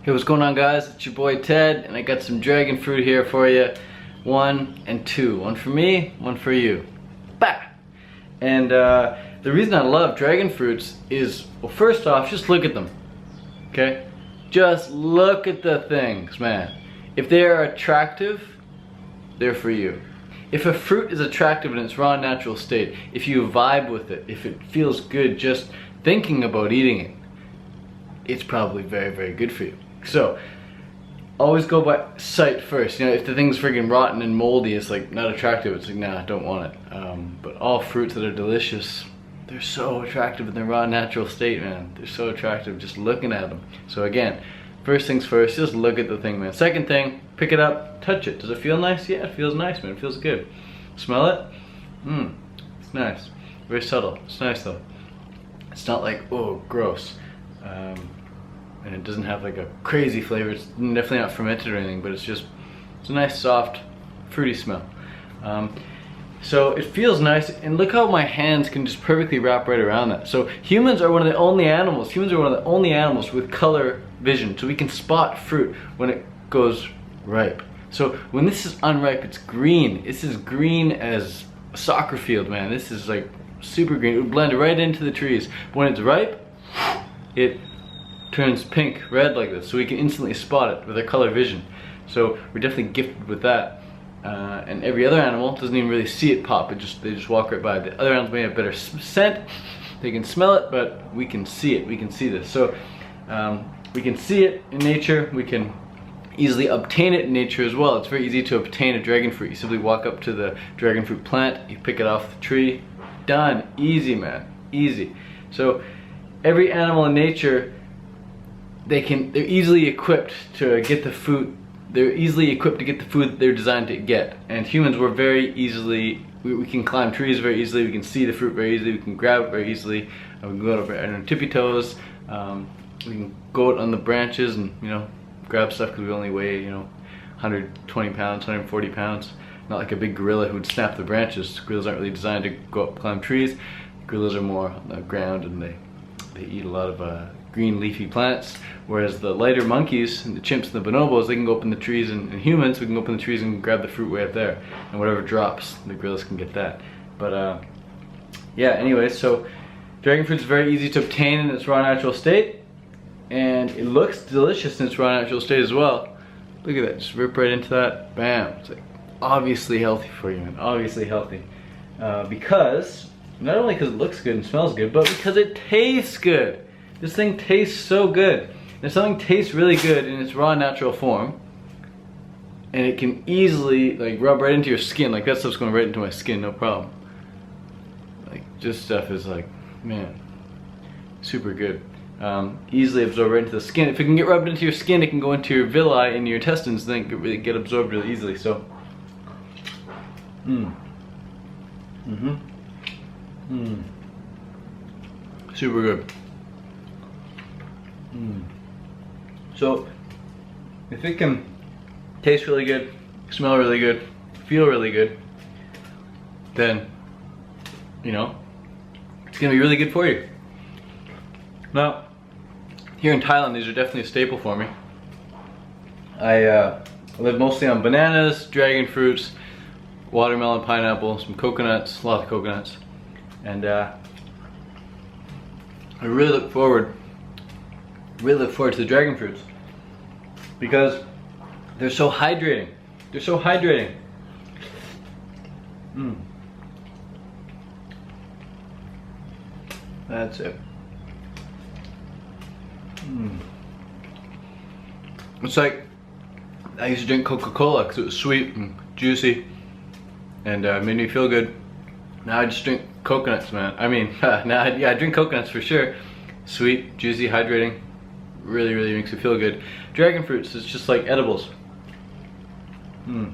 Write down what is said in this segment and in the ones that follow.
Hey, what's going on, guys? It's your boy Ted, and I got some dragon fruit here for you. 1 and 2. One for me, one for you. Bah! And the reason I love dragon fruits is, well, first off, just look at them. Okay? Just look at the things, man. If they are attractive, they're for you. If a fruit is attractive in its raw natural state, if you vibe with it, if it feels good just thinking about eating it, it's probably very, very good for you. So, always go by sight first. You know, if the thing's freaking rotten and moldy, it's like not attractive. It's like, nah, I don't want it. But all fruits that are delicious, they're so attractive in their raw natural state, man. They're so attractive just looking at them. So again, first things first, just look at the thing, man. Second thing, pick it up, touch it. Does it feel nice? Yeah, it feels nice, man. It feels good. Smell it? It's nice. Very subtle. It's nice though. It's not like, oh, gross. And it doesn't have like a crazy flavor. It's definitely not fermented or anything, but it's a nice, soft, fruity smell. So it feels nice, and look how my hands can just perfectly wrap right around that. So humans are one of the only animals with color vision, so we can spot fruit when it goes ripe. So when this is unripe, it's green. This is green as a soccer field, man. This is like super green. It would blend right into the trees. But when it's ripe, it turns pink, red like this, so we can instantly spot it with our color vision. So we're definitely gifted with that. And every other animal doesn't even really see it pop. They just walk right by. The other animals may have better scent. They can smell it, but we can see it. We can see this. So we can see it in nature. We can easily obtain it in nature as well. It's very easy to obtain a dragon fruit. You simply walk up to the dragon fruit plant, you pick it off the tree. Done. Easy, man. Easy. So every animal in nature, they're easily equipped to get the food. They're easily equipped to get the food that they're designed to get. And humans, we're very easily, we can climb trees very easily, we can see the fruit very easily, we can grab it very easily, we can go over on our tippy toes, we can go out on the branches and, you know, grab stuff because we only weigh, you know, 120 pounds, 140 pounds. Not like a big gorilla who would snap the branches. Gorillas aren't really designed to go up and climb trees. Gorillas are more on the ground, and they eat a lot of green leafy plants, whereas the lighter monkeys and the chimps and the bonobos, they can go up in the trees, and humans, we can go up in the trees and grab the fruit way up there, and whatever drops, the gorillas can get that. But yeah, anyway, so dragon fruit is very easy to obtain in its raw natural state, and it looks delicious in its raw natural state as well. Look at that, just rip right into that, bam. It's like obviously healthy for you, man, obviously healthy. Because, not only because it looks good and smells good, but because it tastes good. This thing tastes so good. If something tastes really good in its raw natural form, and it can easily like rub right into your skin, like that stuff's going right into my skin, no problem. Like this stuff is like, man, super good. Easily absorb right into the skin. If it can get rubbed into your skin, it can go into your villi and your intestines, and then it can really get absorbed really easily. So, super good. So, if it can taste really good, smell really good, feel really good, then, you know, it's gonna be really good for you. Now, here in Thailand, these are definitely a staple for me. I live mostly on bananas, dragon fruits, watermelon, pineapple, some coconuts, a lot of coconuts, and I really look forward to the dragon fruits because they're so hydrating. They're so hydrating. That's it. It's like I used to drink Coca-Cola because it was sweet and juicy and made me feel good. Now I just drink coconuts, man. I mean, yeah, I drink coconuts for sure. Sweet, juicy, hydrating. Really, really makes you feel good. Dragon fruits is just like edibles. An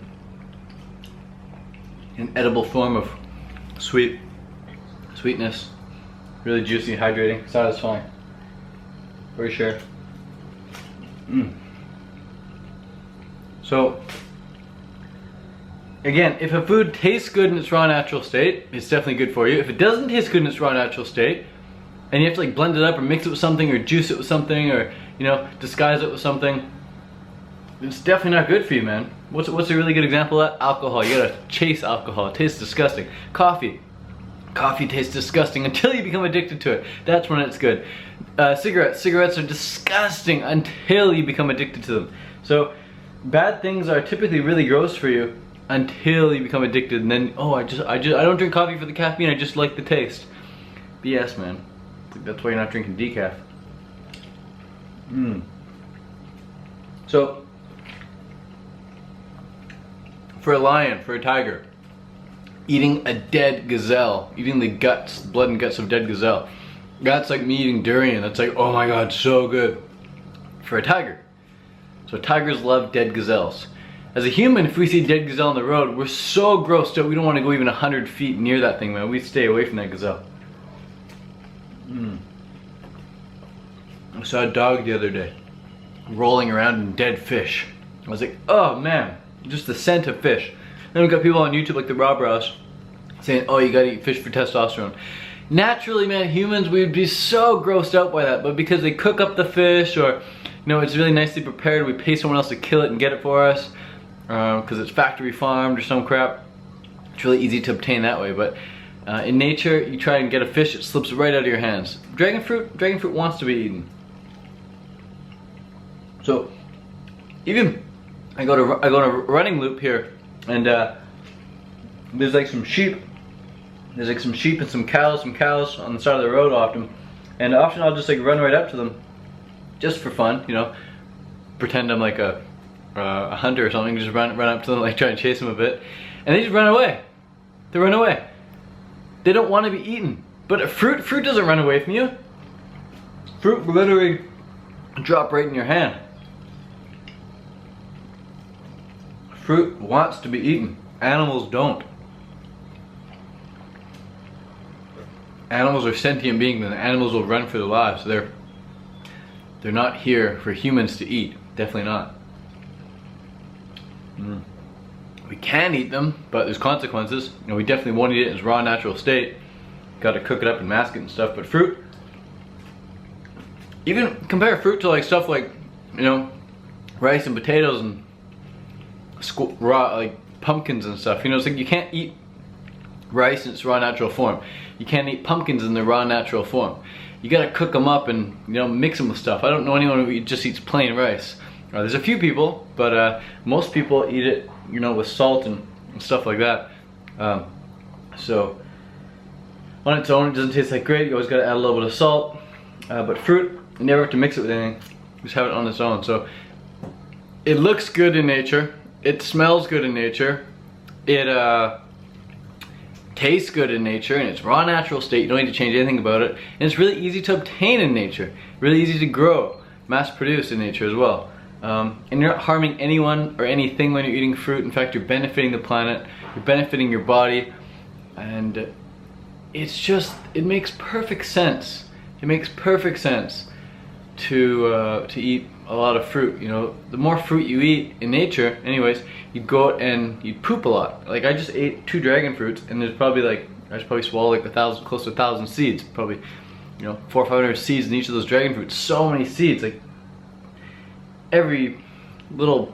edible form of sweetness. Really juicy, hydrating, satisfying. For sure. So, again, if a food tastes good in its raw natural state, it's definitely good for you. If it doesn't taste good in its raw natural state, and you have to like blend it up or mix it with something or juice it with something or you know, disguise it with something, it's definitely not good for you, man. What's a really good example of that? Alcohol. You gotta chase alcohol. It tastes disgusting. Coffee. Coffee tastes disgusting until you become addicted to it. That's when it's good. Cigarettes. Cigarettes are disgusting until you become addicted to them. So bad things are typically really gross for you until you become addicted, and then, oh, I don't drink coffee for the caffeine, I just like the taste. BS, man. That's why you're not drinking decaf. So for a lion, for a tiger, eating a dead gazelle, eating the guts, blood and guts of dead gazelle, that's like me eating durian. That's like, oh my god, so good. For a tiger. So tigers love dead gazelles. As a human, if we see a dead gazelle on the road, we're so grossed out we don't want to go even 100 feet near that thing, man. We stay away from that gazelle. I saw a dog the other day rolling around in dead fish. I was like, oh man, just the scent of fish. Then we got people on YouTube like the Rob Rouse saying, oh, you gotta eat fish for testosterone. Naturally, man, humans, we'd be so grossed out by that, but because they cook up the fish, or, you know, it's really nicely prepared, we pay someone else to kill it and get it for us, because it's factory farmed or some crap. It's really easy to obtain that way, but in nature, you try and get a fish, it slips right out of your hands. Dragon fruit wants to be eaten. So, even I go to a running loop here, and there's like some sheep. There's like some sheep and some cows on the side of the road often, and often I'll just like run right up to them, just for fun, you know, pretend I'm like a hunter or something, just run up to them, like try and chase them a bit, and they just run away. They run away. They don't want to be eaten. But fruit doesn't run away from you. Fruit literally drop right in your hand. Fruit wants to be eaten. Animals don't. Animals are sentient beings, and animals will run for their lives. They're not here for humans to eat. Definitely not. We can eat them, but there's consequences. You know, we definitely won't eat it in its raw, natural state. Got to cook it up and mask it and stuff. But fruit, even compare fruit to like stuff like, you know, rice and potatoes and raw, like pumpkins and stuff. You know, it's like you can't eat rice in its raw, natural form. You can't eat pumpkins in their raw, natural form. You got to cook them up and, you know, mix them with stuff. I don't know anyone who just eats plain rice. There's a few people, but most people eat it, you know, with salt and stuff like that. So on its own, it doesn't taste that great. You always got to add a little bit of salt. But fruit, you never have to mix it with anything. Just have it on its own. So it looks good in nature. It smells good in nature. It tastes good in nature in its raw, natural state. You don't need to change anything about it. And it's really easy to obtain in nature. Really easy to grow, mass produce in nature as well. And you're not harming anyone or anything when you're eating fruit. In fact, you're benefiting the planet, you're benefiting your body, and it's just, it makes perfect sense. It makes perfect sense to eat a lot of fruit. You know, the more fruit you eat in nature, anyways, you'd go out and you'd poop a lot. Like I just ate 2 dragon fruits, and there's probably like, I just probably swallowed like close to 1,000 seeds. Probably, you know, 400 or 500 seeds in each of those dragon fruits. So many seeds, like every little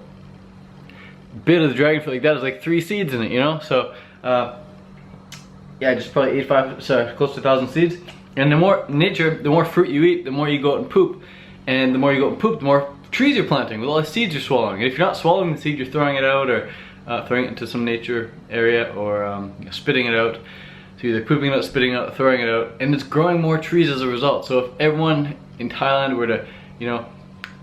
bit of the dragon fruit like that is like 3 seeds in it, you know? So, yeah, I just probably ate close to 1,000 seeds. And the more nature, the more fruit you eat, the more you go out and poop. And the more you go out and poop, the more trees you're planting with all the seeds you're swallowing. And if you're not swallowing the seed, you're throwing it out, or throwing it into some nature area, or spitting it out. So either pooping it out, spitting it out, throwing it out, and it's growing more trees as a result. So if everyone in Thailand were to, you know,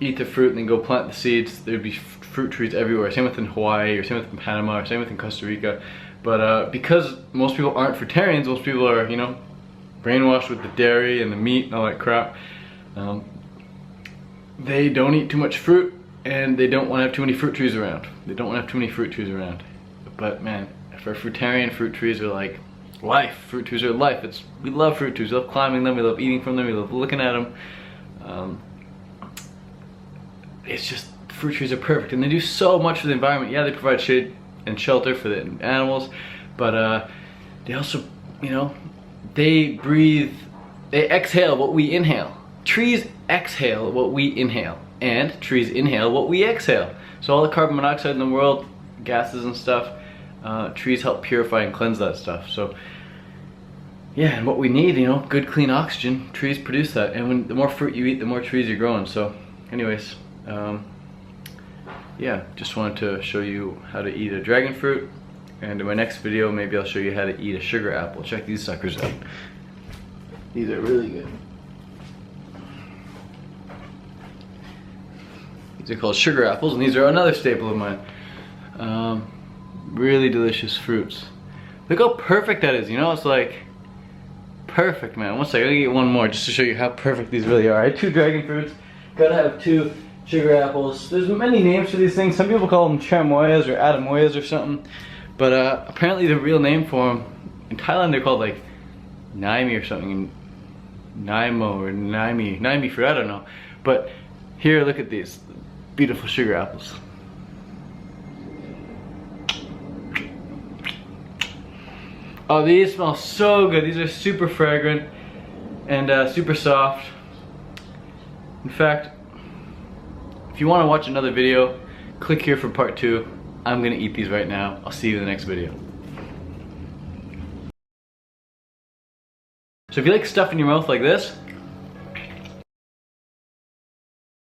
eat the fruit and then go plant the seeds, there'd be fruit trees everywhere. Same with in Hawaii, or same with in Panama, or same with in Costa Rica. But because most people aren't fruitarians, most people are, you know, brainwashed with the dairy and the meat and all that crap. They don't eat too much fruit, and they don't want to have too many fruit trees around. They don't want to have too many fruit trees around. But man, for a fruitarian, fruit trees are like life. Fruit trees are life. We love fruit trees. We love climbing them. We love eating from them. We love looking at them. It's just, fruit trees are perfect, and they do so much for the environment. Yeah, they provide shade and shelter for the animals, but they also, you know, they exhale what we inhale. Trees exhale what we inhale, and trees inhale what we exhale. So all the carbon monoxide in the world, gases and stuff, trees help purify and cleanse that stuff. So yeah, and what we need, you know, good clean oxygen, trees produce that. And the more fruit you eat, the more trees you're growing. So anyways, yeah, just wanted to show you how to eat a dragon fruit. And in my next video, maybe I'll show you how to eat a sugar apple. Check these suckers out. These are really good. These are called sugar apples, and these are another staple of mine. Really delicious fruits. Look how perfect that is, you know? It's like, perfect, man. One second, I'm gonna get one more just to show you how perfect these really are. I had 2 dragon fruits, gotta have 2 sugar apples. There's many names for these things. Some people call them chamoyas or adamoyas or something. But apparently the real name for them, in Thailand they're called like Naimi or something. Naimo or Naimi fruit, I don't know. But here, look at these beautiful sugar apples. Oh, these smell so good. These are super fragrant and super soft. In fact, if you want to watch another video, click here for part 2. I'm gonna eat these right now. I'll see you in the next video. So if you like stuff in your mouth like this,